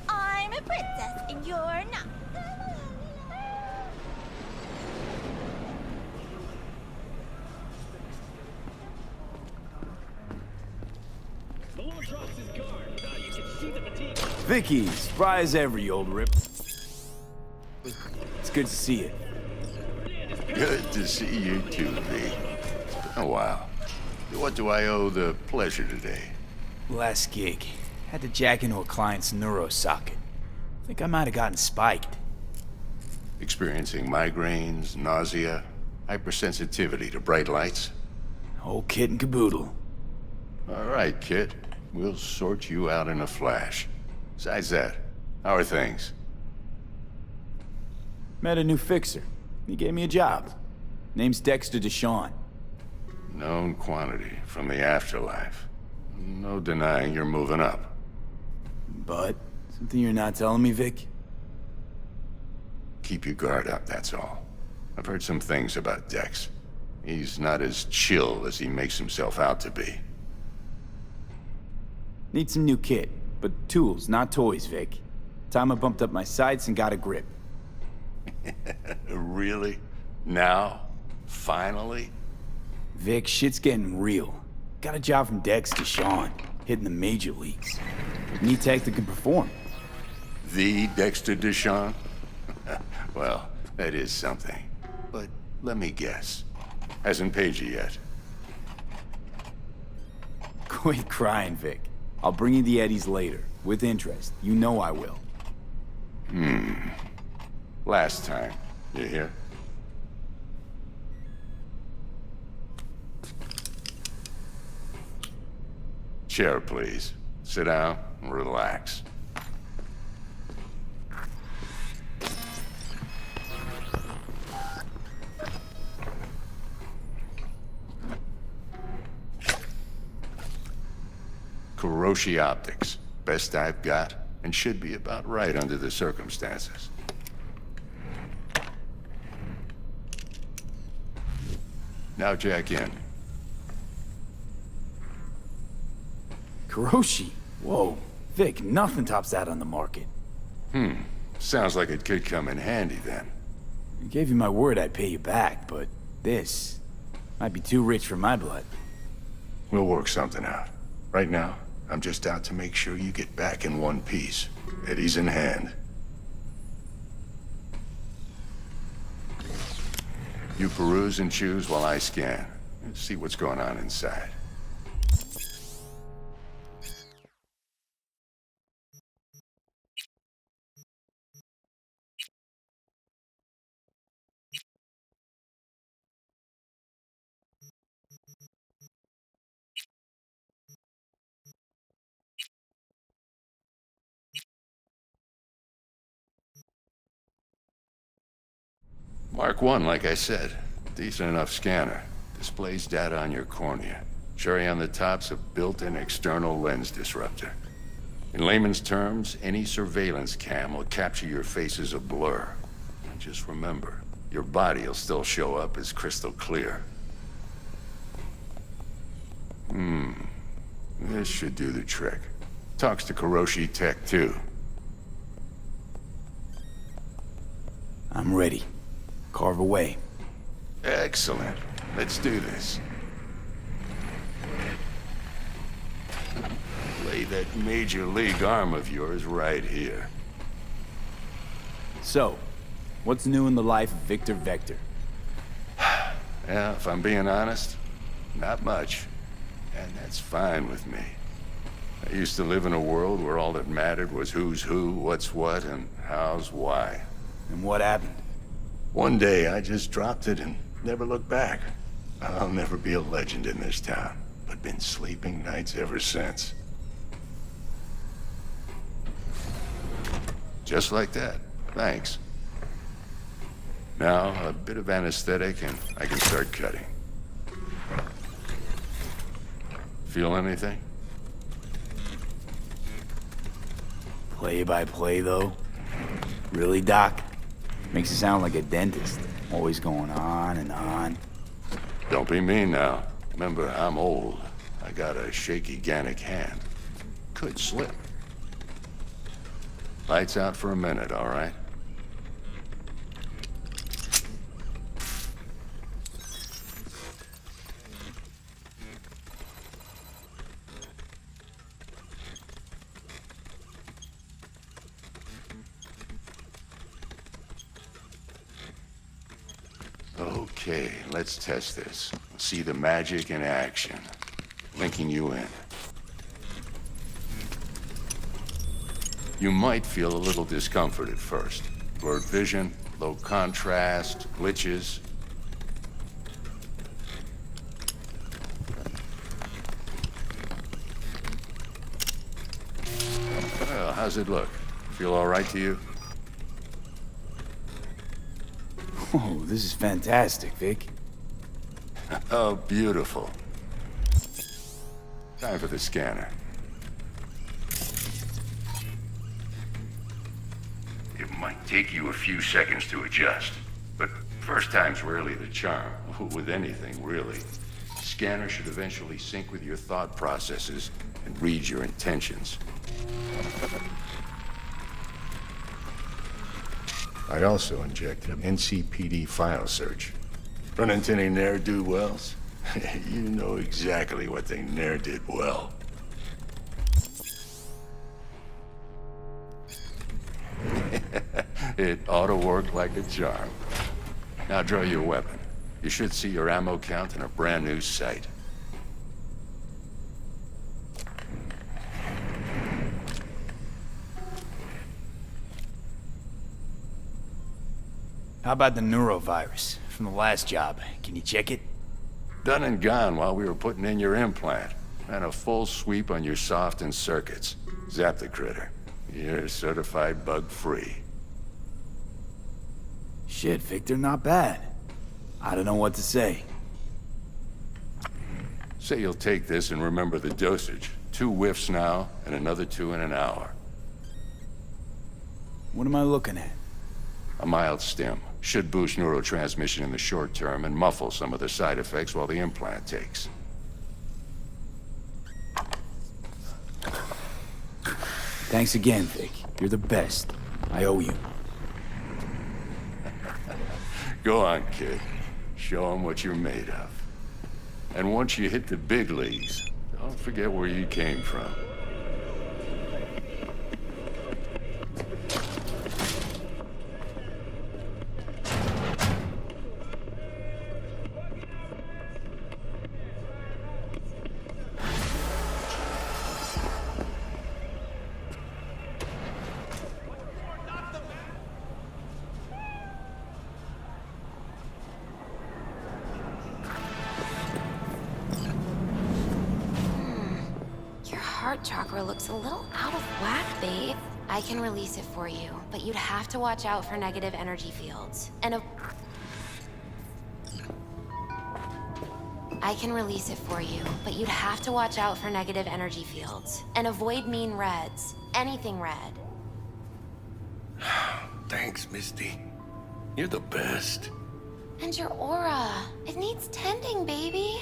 I'm a princess and you're not. Vicky, spry as ever, you old rip. It's good to see you. Good to see you too, V. It's been a while. What do I owe the pleasure today? Last gig. Had to jack into a client's neuro socket. Think I might have gotten spiked. Experiencing migraines, nausea, hypersensitivity to bright lights? Whole kit and caboodle. All right, kid. We'll sort you out in a flash. Besides that, how are things? Met a new fixer. He gave me a job. Name's Dexter Deshawn. Known quantity from the afterlife. No denying you're moving up. But, something you're not telling me, Vic? Keep your guard up, that's all. I've heard some things about Dex. He's not as chill as he makes himself out to be. Need some new kit, but tools, not toys, Vic. Time I bumped up my sights and got a grip. Really? Now? Finally? Vic, shit's getting real. Got a job from Dex Deshawn, hitting the major leagues. Need tech that can perform. The Dexter Deshawn? Well, that is something. But let me guess. Hasn't paid you yet. Quit crying, Vic. I'll bring you the eddies later, with interest. You know I will. Last time. You hear? Chair, please. Sit down and relax. Kuroshi Optics. Best I've got, and should be about right under the circumstances. Now jack in. Kuroshi? Whoa. Vic, nothing tops that on the market. Sounds like it could come in handy then. I gave you my word I'd pay you back, but this might be too rich for my blood. We'll work something out. Right now, I'm just out to make sure you get back in one piece. Eddie's in hand. You peruse and choose while I scan. Let's see what's going on inside. Mark 1, like I said. Decent enough scanner. Displays data on your cornea. Cherry on the top's a built-in external lens disruptor. In layman's terms, any surveillance cam will capture your face as a blur. And just remember, your body will still show up as crystal clear. This should do the trick. Talks to Kuroshi Tech, too. I'm ready. Carve away. Excellent. Let's do this. Lay that major league arm of yours right here. So, what's new in the life of Victor Vector? Yeah, if I'm being honest, not much. And that's fine with me. I used to live in a world where all that mattered was who's who, what's what, and how's why. And what happened? One day, I just dropped it and never looked back. I'll never be a legend in this town, but been sleeping nights ever since. Just like that. Thanks. Now, a bit of anesthetic and I can start cutting. Feel anything? Play by play, though? Really, Doc? Makes you sound like a dentist. Always going on and on. Don't be mean now. Remember, I'm old. I got a shaky Gannic hand. Could slip. Lights out for a minute, all right? Okay, let's test this. See the magic in action. Linking you in. You might feel a little discomfort at first. Blurred vision, low contrast, glitches. Well, how's it look? Feel all right to you? Oh, this is fantastic, Vic. Oh, beautiful. Time for the scanner. It might take you a few seconds to adjust, but first time's rarely the charm, with anything, really. Scanner should eventually sync with your thought processes and read your intentions. I also injected NCPD file search. Run into any ne'er-do-wells? You know exactly what they ne'er did well. It ought to work like a charm. Now draw your weapon. You should see your ammo count in a brand new sight. How about the neurovirus from the last job? Can you check it? Done and gone while we were putting in your implant. Ran a full sweep on your soft and circuits. Zap the critter. You're certified bug-free. Shit, Victor, not bad. I don't know what to say. Say you'll take this and remember the dosage. 2 whiffs now, and another 2 in an hour. What am I looking at? A mild stim. Should boost neurotransmission in the short term and muffle some of the side effects while the implant takes. Thanks again, Vic. You're the best. I owe you. Go on, kid. Show 'em what you're made of. And once you hit the big leagues, don't forget where you came from. Heart chakra looks a little out of whack, babe. I can release it for you, but you'd have to watch out for negative energy fields. I can release it for you, but you'd have to watch out for negative energy fields. And avoid mean reds. Anything red. Thanks, Misty. You're the best. And your aura. It needs tending, baby.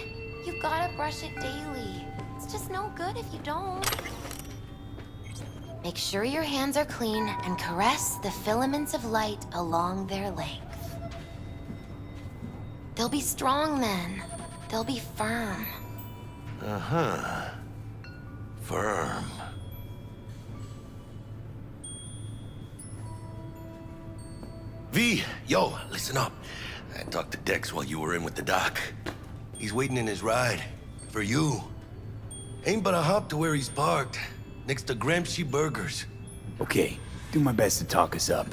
You've gotta brush it daily. It's just no good if you don't. Make sure your hands are clean and caress the filaments of light along their length. They'll be strong then. They'll be firm. Uh-huh. Firm. V, yo, listen up. I talked to Dex while you were in with the doc. He's waiting in his ride. For you. Ain't but a hop to where he's parked. Next to Gramsci Burgers. Okay, do my best to talk us up.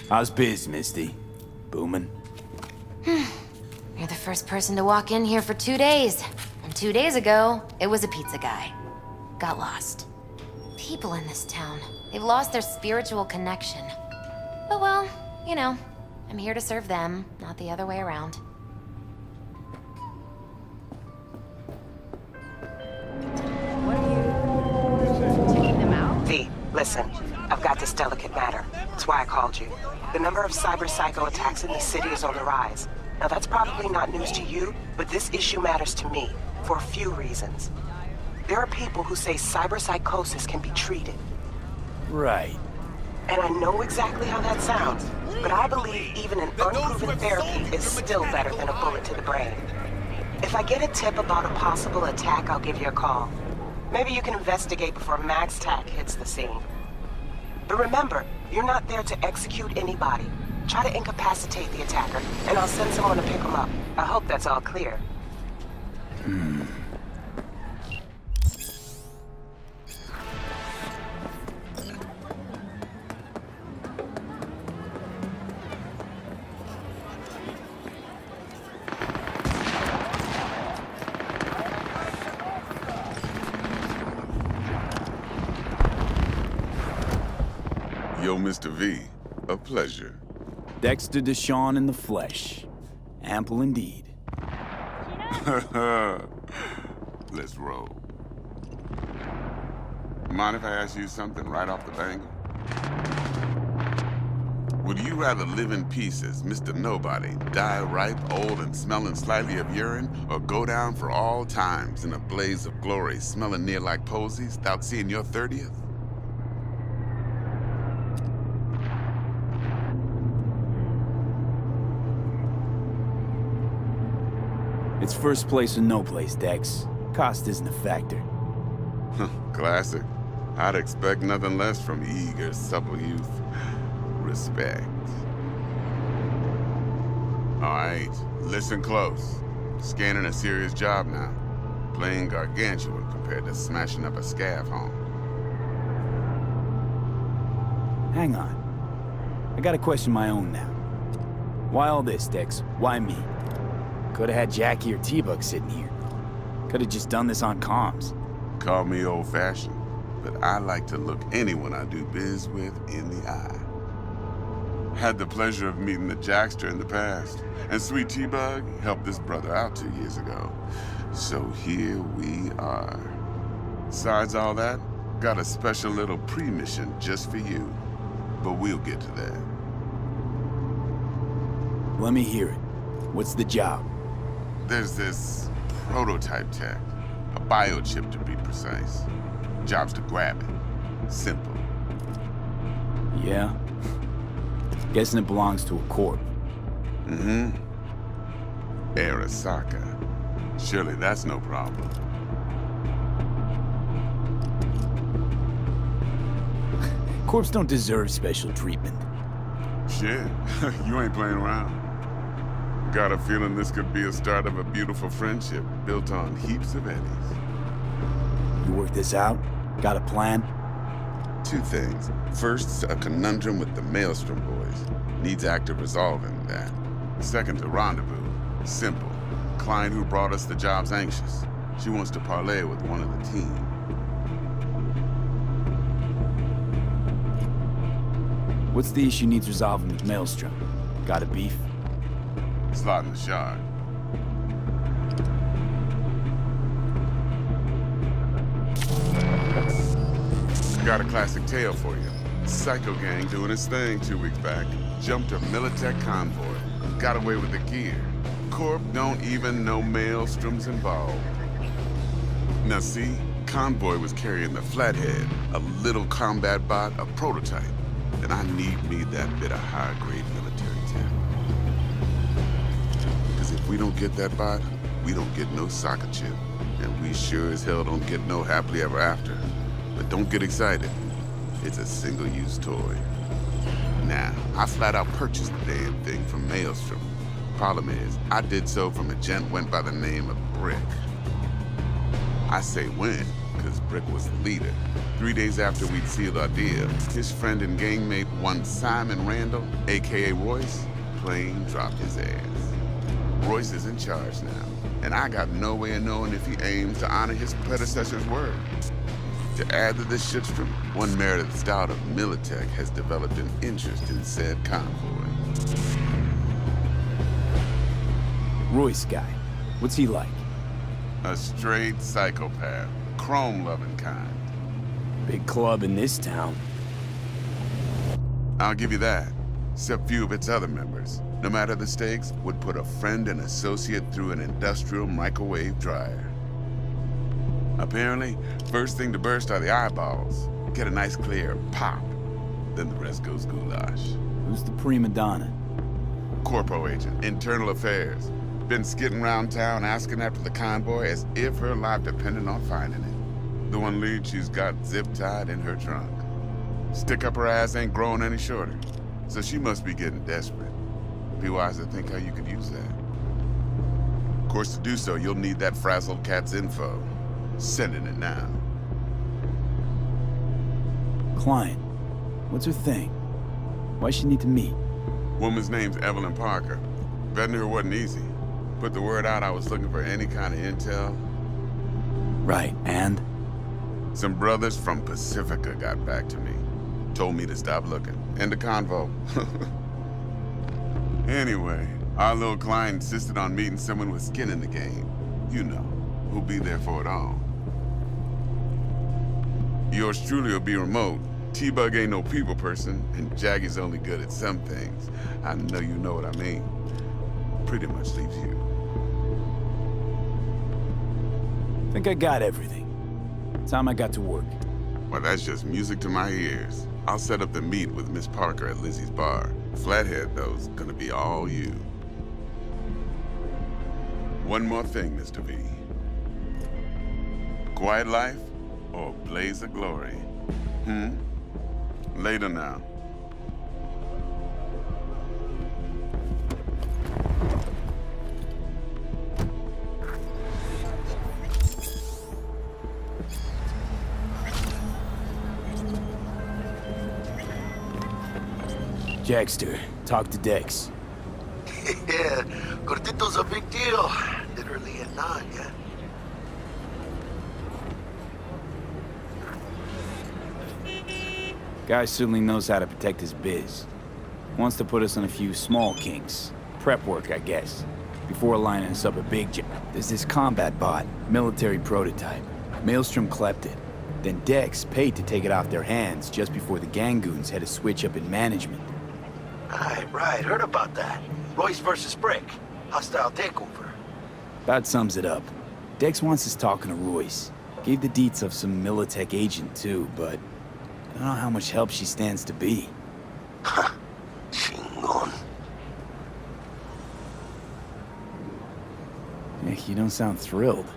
How's biz, Misty? Booming? You're the first person to walk in here for 2 days. And 2 days ago, it was a pizza guy. Got lost. People in this town, they've lost their spiritual connection. But well, you know, I'm here to serve them, not the other way around. Listen, I've got this delicate matter. That's why I called you. The number of cyber-psycho attacks in the city is on the rise. Now that's probably not news to you, but this issue matters to me, for a few reasons. There are people who say cyberpsychosis can be treated. Right. And I know exactly how that sounds, but I believe even an unproven therapy is still better than a bullet to the brain. If I get a tip about a possible attack, I'll give you a call. Maybe you can investigate before Max Tack hits the scene. But remember, you're not there to execute anybody. Try to incapacitate the attacker, and I'll send someone to pick him up. I hope that's all clear. Yo, Mr. V, a pleasure. Dexter Deshawn in the flesh. Ample indeed. Let's roll. Mind if I ask you something right off the bangle? Would you rather live in peace as Mr. Nobody, die ripe, old, and smelling slightly of urine, or go down for all times in a blaze of glory, smelling near like posies, without seeing your 30th? It's first place or no place, Dex. Cost isn't a factor. Classic. I'd expect nothing less from eager, supple youth. Respect. All right, listen close. Scanning a serious job now. Playing gargantuan compared to smashing up a scav home. Hang on. I got a question of my own now. Why all this, Dex? Why me? Could've had Jackie or T-Bug sitting here. Could've just done this on comms. Call me old-fashioned, but I like to look anyone I do biz with in the eye. Had the pleasure of meeting the Jackster in the past, and sweet T-Bug helped this brother out 2 years ago. So here we are. Besides all that, got a special little pre-mission just for you. But we'll get to that. Let me hear it. What's the job? There's this prototype tech, a biochip to be precise. Job's to grab it. Simple. Yeah? Guessing it belongs to a corp. Mm-hmm. Arasaka. Surely that's no problem. Corps don't deserve special treatment. Shit, you ain't playing around. Got a feeling this could be a start of a beautiful friendship built on heaps of eddies. You work this out? Got a plan? Two things. First, a conundrum with the Maelstrom boys. Needs active resolving that. Second, a rendezvous. Simple. Client who brought us the job's anxious. She wants to parlay with one of the team. What's the issue needs resolving with Maelstrom? Got a beef? Slot in the shard. Got a classic tale for you. Psycho gang doing its thing 2 weeks back. Jumped a Militech convoy. Got away with the gear. Corp don't even know Maelstrom's involved. Now see, convoy was carrying the Flathead, a little combat bot, a prototype. And I need me that bit of high-grade military tech. Because if we don't get that bot, we don't get no soccer chip. And we sure as hell don't get no happily ever after. But don't get excited. It's a single-use toy. Now, I flat out purchased the damn thing from Maelstrom. Problem is, I did so from a gent went by the name of Brick. I say when, because Brick was the leader. 3 days after we'd sealed our deal, his friend and gangmate, one Simon Randall, a.k.a. Royce, plain dropped his ass. Royce is in charge now, and I got no way of knowing if he aims to honor his predecessor's word. To add to this shitstorm, one Meredith Stout of Militech has developed an interest in said convoy. Royce guy. What's he like? A straight psychopath, chrome-loving kind. Big club in this town. I'll give you that. Except few of its other members, no matter the stakes, would put a friend and associate through an industrial microwave dryer. Apparently, first thing to burst are the eyeballs. Get a nice clear pop. Then the rest goes goulash. Who's the prima donna? Corpo agent, internal affairs. Been skidding around town asking after the convoy as if her life depended on finding it. The one lead she's got zip-tied in her trunk. Stick up her ass ain't growing any shorter, so she must be getting desperate. Be wise to think how you could use that. Of course, to do so, you'll need that frazzled cat's info. Sending it now. Client. What's her thing? Why she need to meet? Woman's name's Evelyn Parker. Vetting her wasn't easy. Put the word out I was looking for any kind of intel. Right, and? Some brothers from Pacifica got back to me. Told me to stop looking. End of convo. Anyway, our little client insisted on meeting someone with skin in the game. You know, who'll be there for it all. Yours truly will be remote. T-Bug ain't no people person, and Jaggy's only good at some things. I know you know what I mean. Pretty much leaves you. Think I got everything. Time I got to work. Well, that's just music to my ears. I'll set up the meet with Miss Parker at Lizzie's bar. Flathead, though, is gonna be all you. One more thing, Mr. V. Quiet life or blaze of glory? Later now. Jackster, talk to Dex. Yeah, Cortito's a big deal. Literally and not, yeah. Guy certainly knows how to protect his biz. Wants to put us on a few small kinks. Prep work, I guess. Before lining us up a big job. There's this combat bot, military prototype. Maelstrom clept it. Then Dex paid to take it off their hands just before the Gangoons had a switch up in management. Right, heard about that. Royce versus Brick. Hostile takeover. That sums it up. Dex wants us talking to Royce. Gave the deets of some Militech agent too, but I don't know how much help she stands to be. Chingon. You don't sound thrilled.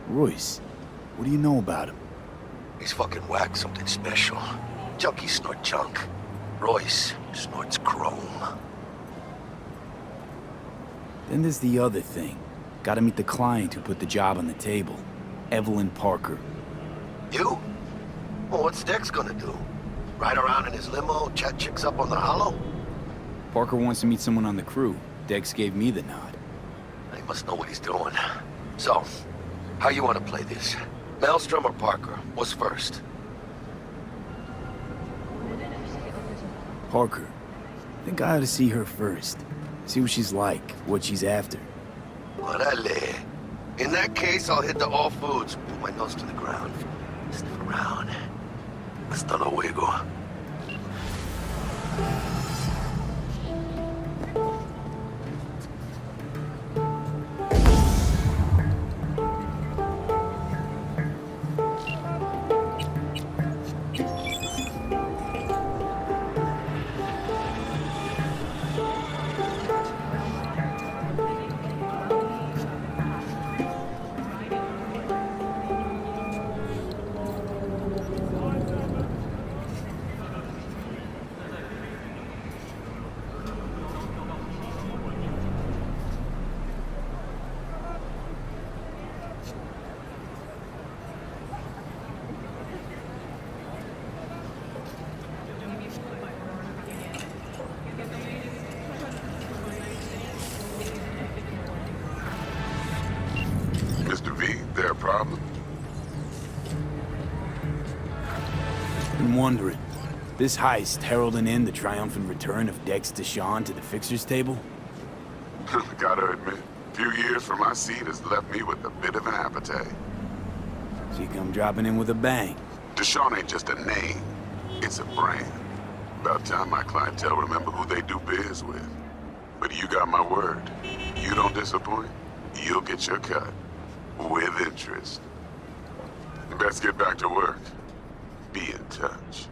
Royce, what do you know about him? He's fucking whack something special. Junkies snort junk. Royce snorts chrome. Then there's the other thing. Gotta meet the client who put the job on the table. Evelyn Parker. You? Well, what's Dex gonna do? Ride around in his limo, chat chicks up on the hollow? Parker wants to meet someone on the crew. Dex gave me the nod. He must know what he's doing. So, how you want to play this? Maelstrom or Parker? What's first? Parker. I think I ought to see her first. See what she's like, what she's after. Orale. In that case, I'll hit the all foods. Put my nose to the ground. Sniff around. Hasta luego. Mr. V, there a problem? Been wondering. This heist heralding in the triumphant return of Dex Deshawn to the fixer's table? Gotta admit, a few years from my seat has left me with a bit of an appetite. So you come dropping in with a bang. Deshaun ain't just a name. It's a brand. About time my clientele remember who they do biz with. But you got my word. You don't disappoint, you'll get your cut. With interest. Best get back to work. Be in touch.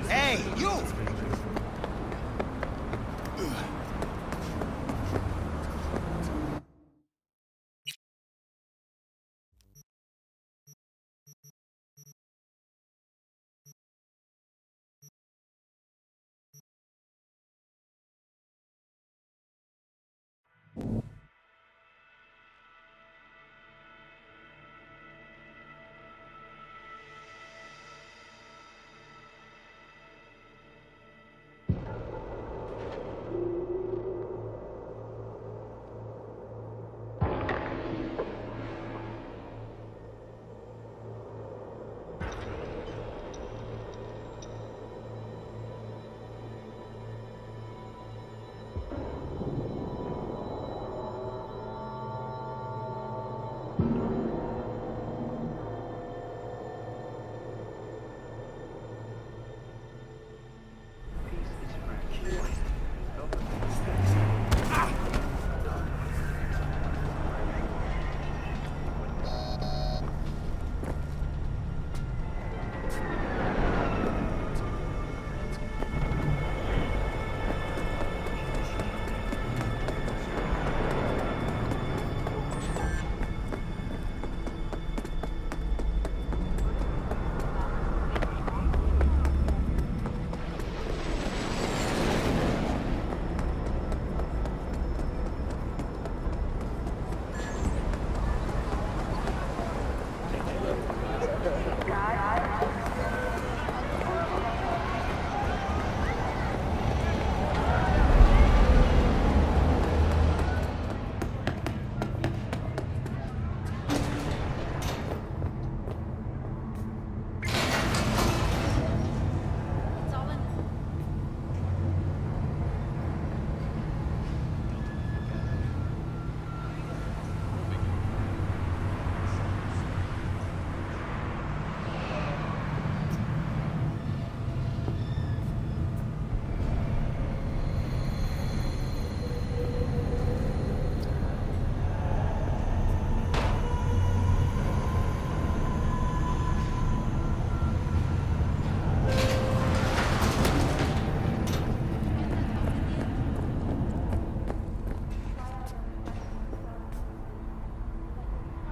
Hey, you!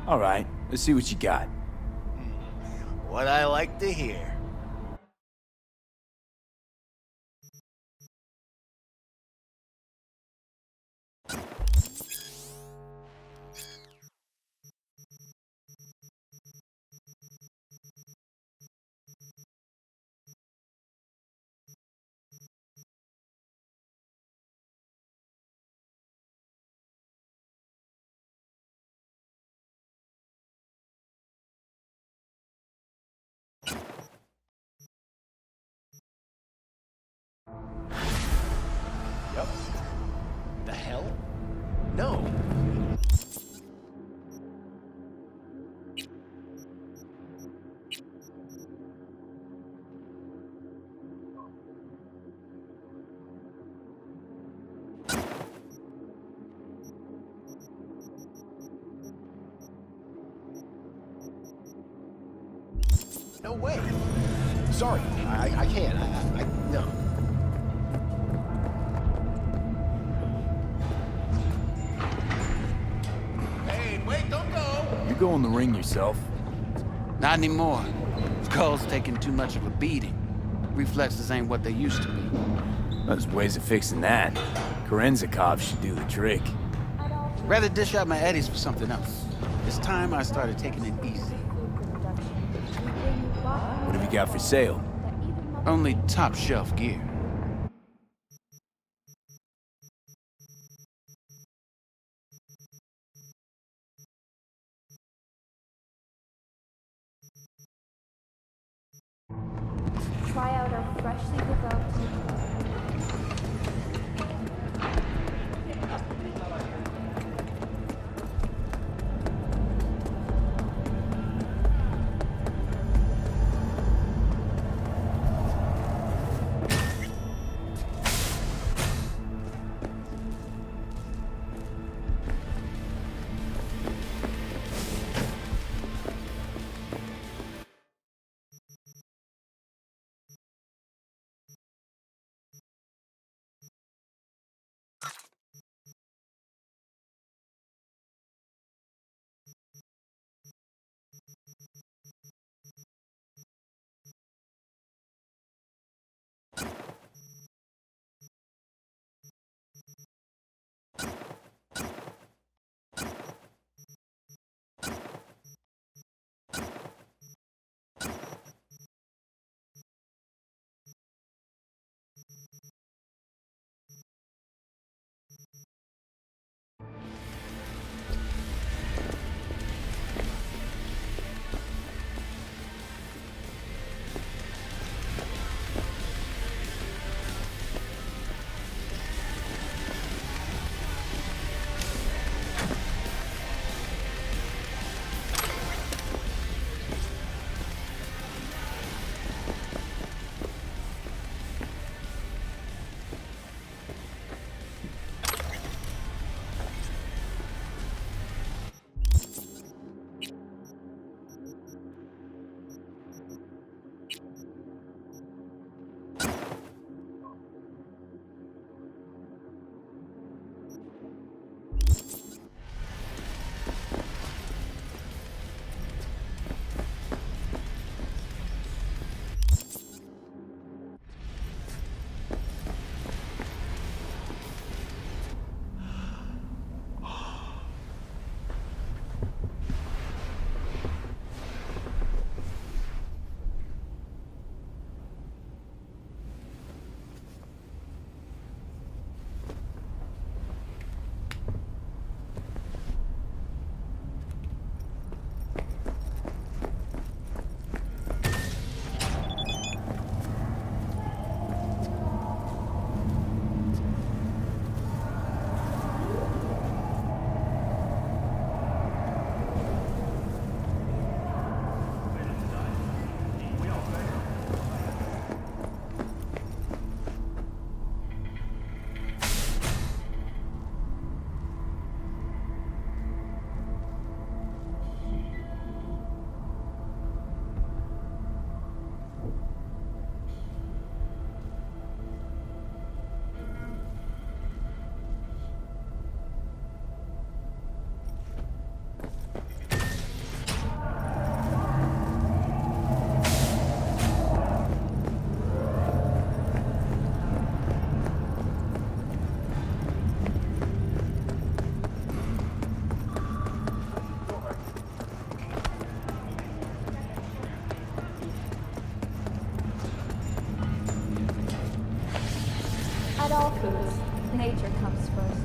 All right, let's see what you got. What I like to hear. No way. Sorry, I can't. No. Hey, wait, don't go! You go in the ring yourself. Not anymore. Skull's taking too much of a beating. Reflexes ain't what they used to be. There's ways of fixing that. Eohanzzon should do the trick. Rather dish out my eddies for something else. It's time I started taking it easy. What have you got for sale? Only top shelf gear. Try out our freshly developed at all foods. Nature comes first.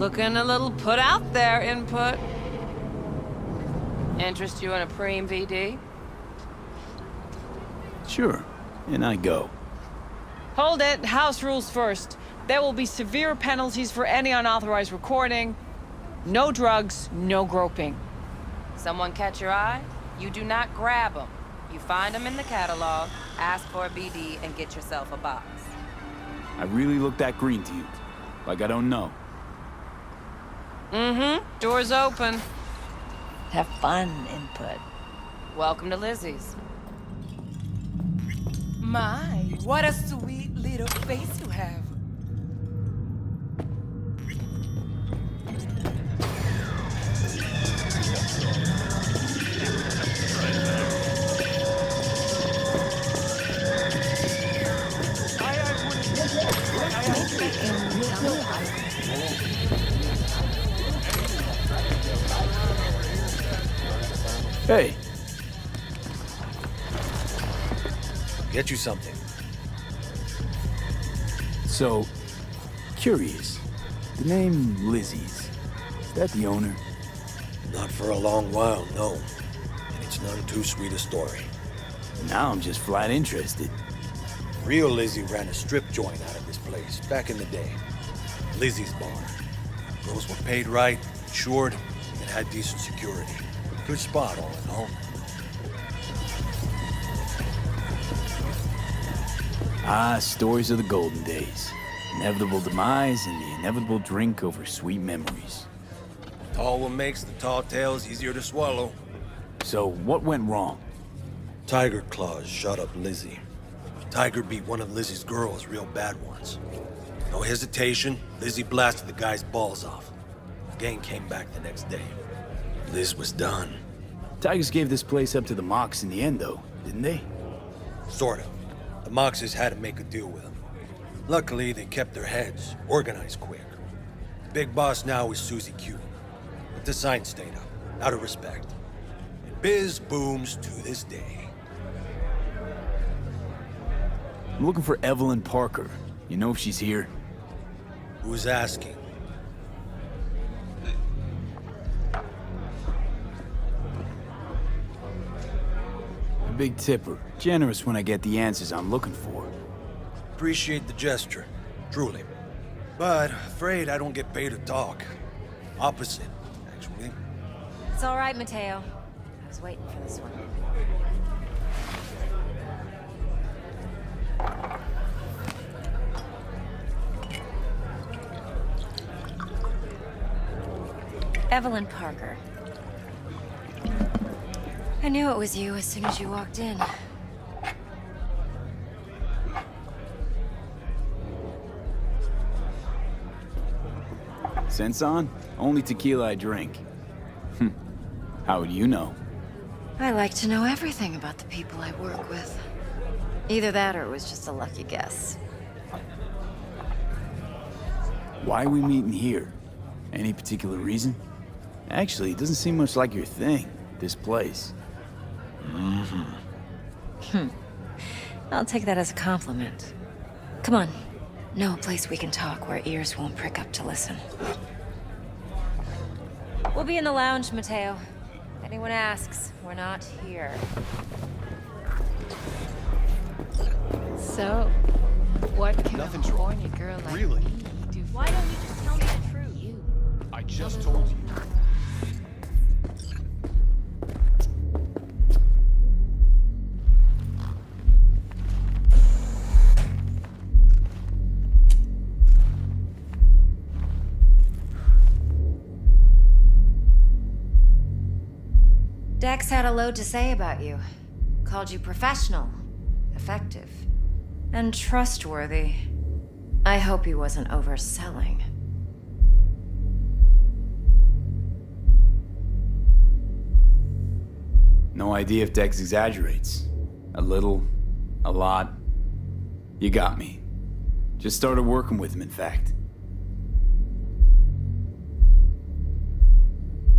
Looking a little put out there, Input. Interest you in a preem VD? Sure, and I go. Hold it. House rules first. There will be severe penalties for any unauthorized recording. No drugs, no groping. Someone catch your eye? You do not grab them. You find them in the catalog, ask for a BD, and get yourself a box. I really look that green to you. Like I don't know. Mm-hmm. Door's open. Have fun, Input. Welcome to Lizzie's. My, what a sweet little face you have. Hey. Get you something. So, curious. The name Lizzie's. Is that the owner? Not for a long while, no. And it's none too sweet a story. Now I'm just flat interested. Real Lizzie ran a strip joint out of this place back in the day. Lizzie's Bar. Girls were paid right, insured, and had decent security. Good spot, all in all. Ah, stories of the golden days. Inevitable demise and the inevitable drink over sweet memories. All what makes the tall tales easier to swallow. So, what went wrong? Tiger Claws shot up Lizzie. Tiger beat one of Lizzie's girls real bad once. No hesitation, Lizzie blasted the guy's balls off. The gang came back the next day. Liz was done. Tigers gave this place up to the Mox in the end, though, didn't they? Sort of. The Moxes had to make a deal with them. Luckily, they kept their heads, organized quick. The big boss now is Susie Q. But the sign stayed up, out of respect. And biz booms to this day. I'm looking for Evelyn Parker. You know if she's here? Who's asking? A big tipper. Generous when I get the answers I'm looking for. Appreciate the gesture, truly. But afraid I don't get paid to talk. Opposite, actually. It's all right, Mateo. I was waiting for this one. Evelyn Parker. I knew it was you as soon as you walked in. Sense on? Only tequila I drink. How would you know? I like to know everything about the people I work with. Either that or it was just a lucky guess. Why are we meeting here? Any particular reason? Actually, it doesn't seem much like your thing, this place. I'll take that as a compliment. Come on. Know a place we can talk where ears won't prick up to listen. We'll be in the lounge, Mateo. If anyone asks, we're not here. So, what can Nothing's a wrong. horny girl like Really? me do? Why don't you just tell me the truth? You. I just told you. Dex had a load to say about you. Called you professional, effective, and trustworthy. I hope he wasn't overselling. No idea if Dex exaggerates. A little, a lot. You got me. Just started working with him, in fact.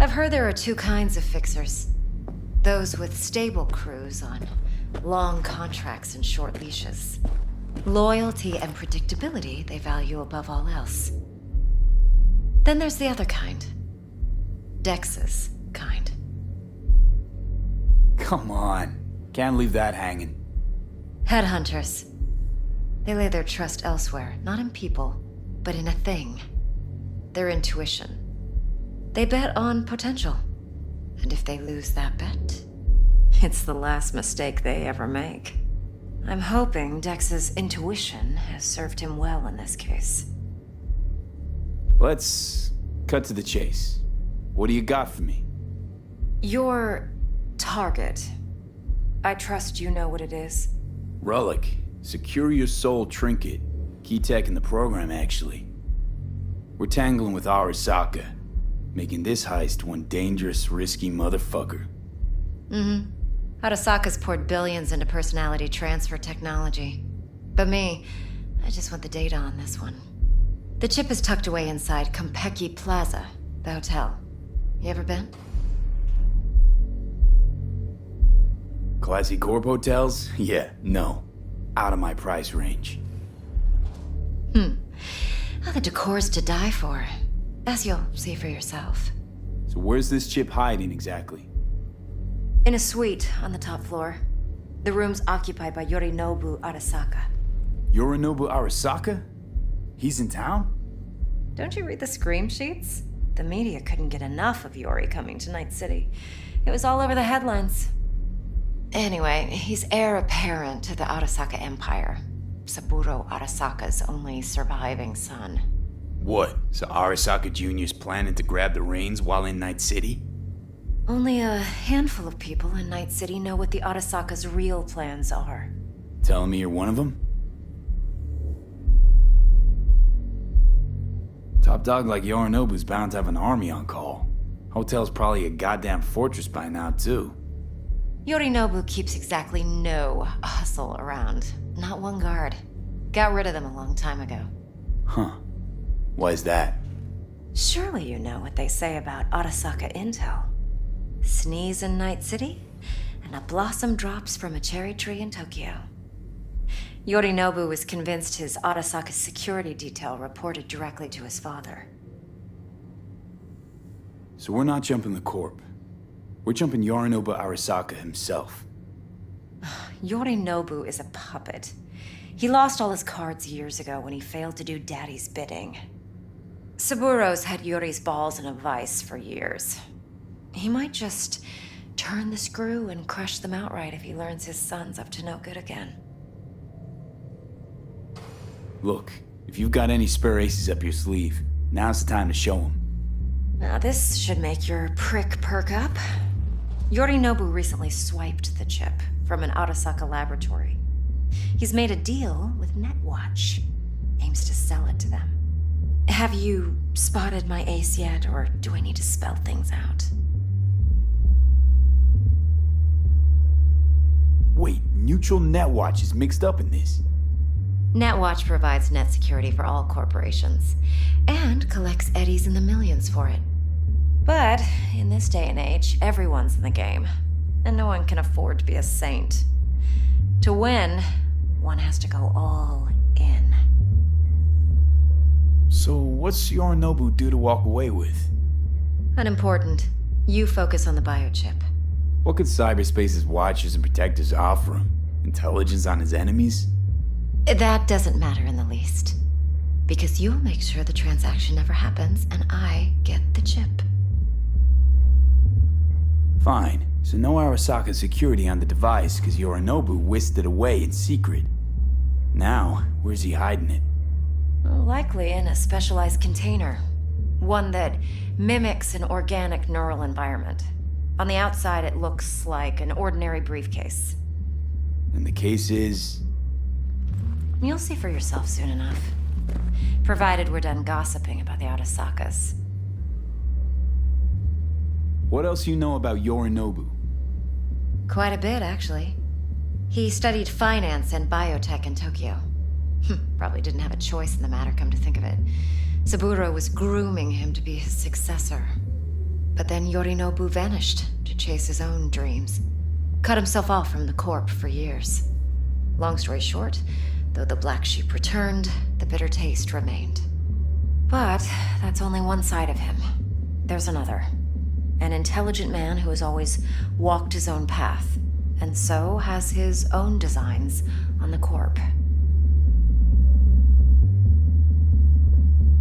I've heard there are two kinds of fixers. Those with stable crews on long contracts and short leashes. Loyalty and predictability they value above all else. Then there's the other kind. Dex's kind. Come on. Can't leave that hanging. Headhunters. They lay their trust elsewhere, not in people, but in a thing. Their intuition. They bet on potential. And if they lose that bet, it's the last mistake they ever make. I'm hoping Dex's intuition has served him well in this case. Let's cut to the chase. What do you got for me? Your target. I trust you know what it is. Relic. Secure your soul trinket. Key tech in the program, actually. We're tangling with Arasaka, making this heist one dangerous, risky motherfucker. Mm-hmm. Arasaka's poured billions into personality transfer technology. But me, I just want the data on this one. The chip is tucked away inside Kompeki Plaza, the hotel. You ever been? Classy corp hotels? Yeah, no. Out of my price range. Well, the decor's to die for, as you'll see for yourself. So where's this chip hiding exactly? In a suite on the top floor. The room's occupied by Yorinobu Arasaka. Yorinobu Arasaka? He's in town? Don't you read the scream sheets? The media couldn't get enough of Yori coming to Night City. It was all over the headlines. Anyway, he's heir apparent to the Arasaka Empire. Saburo Arasaka's only surviving son. What? So Arasaka Jr.'s planning to grab the reins while in Night City? Only a handful of people in Night City know what the Arasaka's real plans are. Telling me you're one of them? Top dog like Yorinobu's bound to have an army on call. Hotel's probably a goddamn fortress by now, too. Yorinobu keeps exactly no hustle around. Not one guard. Got rid of them a long time ago. Huh. Why is that? Surely you know what they say about Arasaka intel. Sneeze in Night City, and a blossom drops from a cherry tree in Tokyo. Yorinobu was convinced his Arasaka security detail reported directly to his father. So we're not jumping the corp. We're jumping Yorinobu Arasaka himself. Yorinobu is a puppet. He lost all his cards years ago when he failed to do Daddy's bidding. Saburo's had Yori's balls in a vice for years. He might just turn the screw and crush them outright if he learns his son's up to no good again. Look, if you've got any spare aces up your sleeve, now's the time to show them. Now this should make your prick perk up. Yorinobu recently swiped the chip from an Arasaka laboratory. He's made a deal with Netwatch. Aims to sell it to them. Have you spotted my ace yet, or do I need to spell things out? Wait, Neutral Netwatch is mixed up in this. Netwatch provides net security for all corporations, and collects eddies in the millions for it. But in this day and age, everyone's in the game, and no one can afford to be a saint. To win, one has to go all in. So what's Yorinobu due to walk away with? Unimportant. You focus on the biochip. What could cyberspace's watchers and protectors offer him? Intelligence on his enemies? That doesn't matter in the least. Because you'll make sure the transaction never happens, and I get the chip. Fine. So no Arasaka security on the device because Yorinobu whisked it away in secret. Now, where's he hiding it? Likely in a specialized container. One that mimics an organic neural environment. On the outside, it looks like an ordinary briefcase. And the case is... You'll see for yourself soon enough. Provided we're done gossiping about the Arasakas. What else you know about Yorinobu? Quite a bit, actually. He studied finance and biotech in Tokyo. Probably didn't have a choice in the matter, come to think of it. Saburo was grooming him to be his successor. But then Yorinobu vanished to chase his own dreams. Cut himself off from the Corp for years. Long story short, though the black sheep returned, the bitter taste remained. But that's only one side of him. There's another. An intelligent man who has always walked his own path, and so has his own designs on the Corp.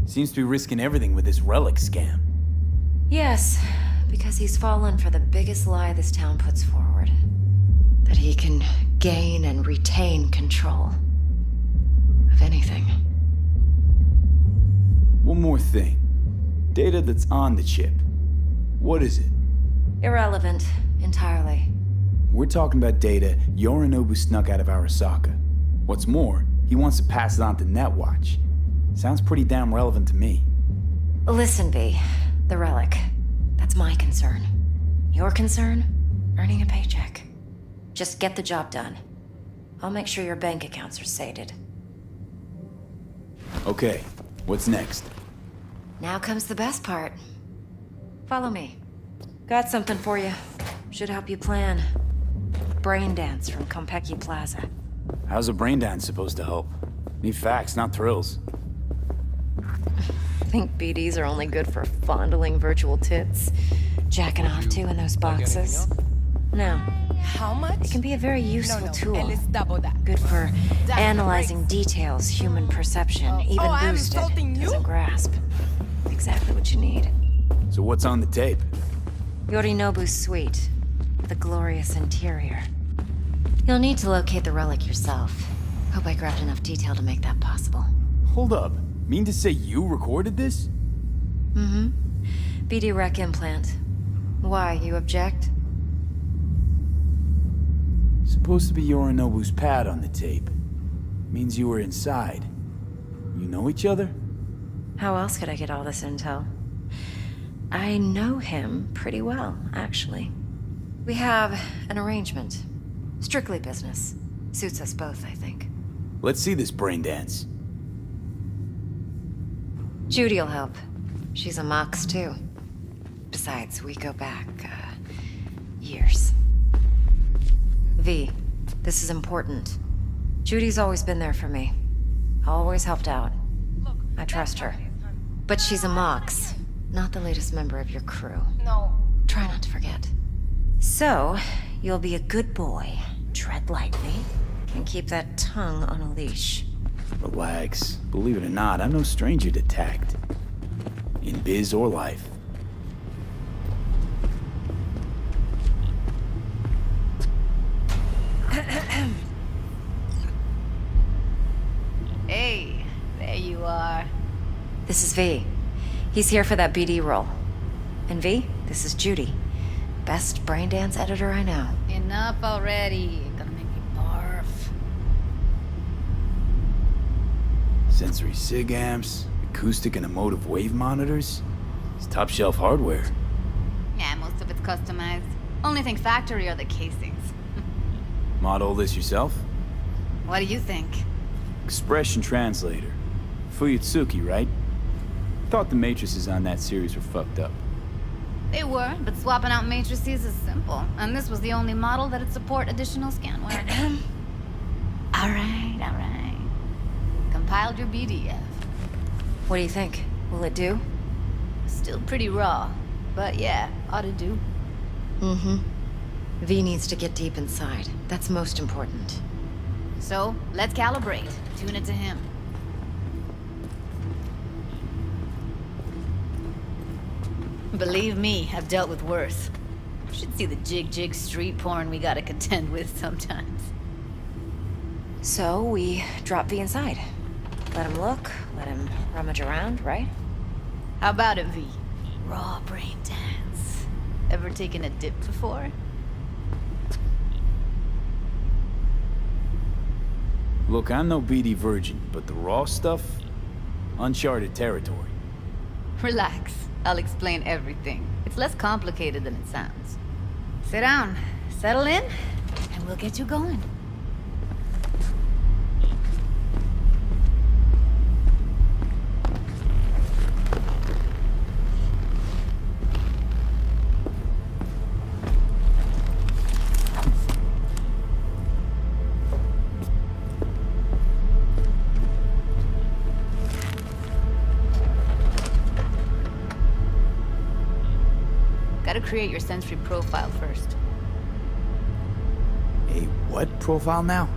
Seems to be risking everything with this relic scam. Yes, because he's fallen for the biggest lie this town puts forward. That he can gain and retain control of anything. One more thing. Data that's on the chip. What is it? Irrelevant, entirely. We're talking about data Yorinobu snuck out of Arasaka. What's more, he wants to pass it on to Netwatch. Sounds pretty damn relevant to me. Listen, V. The relic. That's my concern. Your concern? Earning a paycheck. Just get the job done. I'll make sure your bank accounts are sated. Okay, what's next? Now comes the best part. Follow me. Got something for you. Should help you plan. Brain dance from Konpeki Plaza. How's a brain dance supposed to help? Need facts, not thrills. Think BDs are only good for fondling virtual tits? Jacking off to in those boxes? No. How much? It can be a very useful tool. And it's double that. Good for analyzing details human perception, even I'm boosted, insulting you? doesn't grasp. Exactly what you need. So what's on the tape? Yorinobu's suite, with a glorious interior. You'll need to locate the relic yourself. Hope I grabbed enough detail to make that possible. Hold up. Mean to say you recorded this? Mm-hmm. BD rec implant. Why, you object? Supposed to be Yorinobu's pad on the tape. Means you were inside. You know each other? How else could I get all this intel? I know him pretty well, actually. We have an arrangement. Strictly business. Suits us both, I think. Let's see this brain dance. Judy'll help. She's a Mox, too. Besides, we go back, years. V, this is important. Judy's always been there for me. Always helped out. I trust her. But she's a Mox, not the latest member of your crew. No. Try not to forget. So, you'll be a good boy, tread lightly, and keep that tongue on a leash. Relax. Believe it or not, I'm no stranger to tact. In biz or life. Hey, there you are. This is V. He's here for that BD role. And V, this is Judy. Best brain dance editor I know. Enough already. Gonna make me barf. Sensory SIG amps, acoustic and emotive wave monitors. It's top shelf hardware. Yeah, most of it's customized. Only thing factory are the casings. Model this yourself? What do you think? Expression translator. Fuyutsuki, right? Thought the matrices on that series were fucked up. They were, but swapping out matrices is simple. And this was the only model that'd support additional scanware. Alright. Compiled your BDF. What do you think? Will it do? Still pretty raw. But yeah, ought to do. Mm-hmm. V needs to get deep inside. That's most important. So, let's calibrate. Tune it to him. Believe me, I've dealt with worse. Should see the jig street porn we gotta contend with sometimes. So, we drop V inside. Let him look, let him rummage around, right? How about it, V? Raw brain dance. Ever taken a dip before? Look, I'm no BD virgin, but the raw stuff? Uncharted territory. Relax. I'll explain everything. It's less complicated than it sounds. Sit down, settle in, and we'll get you going. Gotta create your sensory profile first. A what profile now?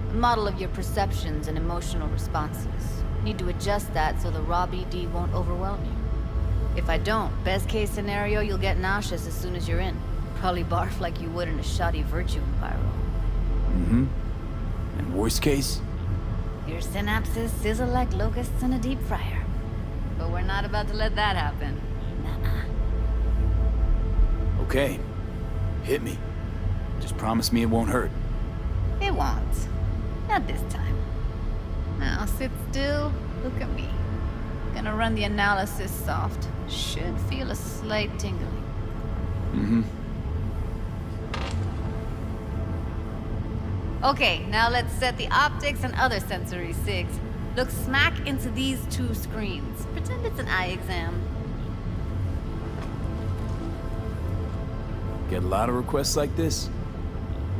A model of your perceptions and emotional responses. Need to adjust that so the raw BD won't overwhelm you. If I don't, best case scenario, you'll get nauseous as soon as you're in. Probably barf like you would in a shoddy virtue enviro. Mm-hmm. And worst case? Your synapses sizzle like locusts in a deep fryer. But we're not about to let that happen. Nuh-uh. Okay. Hit me. Just promise me it won't hurt. It won't. Not this time. Now sit still, look at me. Gonna run the analysis soft. Should feel a slight tingling. Mm-hmm. Okay, now let's set the optics and other sensory sigs. Look smack into these two screens. Pretend it's an eye exam. Get a lot of requests like this?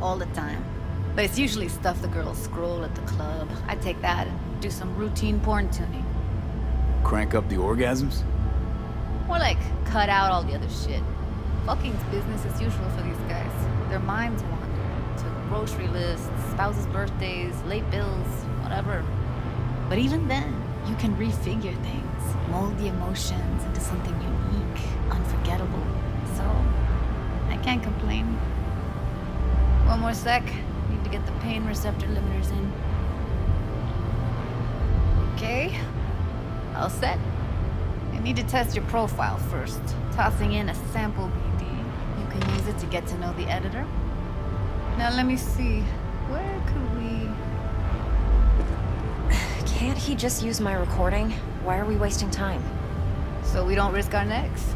All the time. But it's usually stuff the girls scroll at the club. I take that and do some routine porn tuning. Crank up the orgasms? More like cut out all the other shit. Fucking's business as usual for these guys. Their minds wander to grocery lists, spouses' birthdays, late bills, whatever. But even then, you can refigure things, mold the emotions into something unique, unforgettable. So, I can't complain. One more sec. Need to get the pain receptor limiters in. Okay. All set. I need to test your profile first. Tossing in a sample BD. You can use it to get to know the editor. Now let me see. Where could we... Can't he just use my recording? Why are we wasting time? So we don't risk our necks.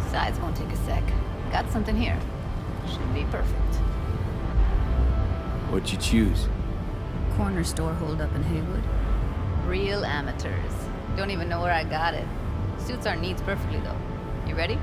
Besides, won't take a sec. Got something here. Should be perfect. What'd you choose? Corner store holdup in Haywood. Real amateurs. Don't even know where I got it. Suits our needs perfectly, though. You ready?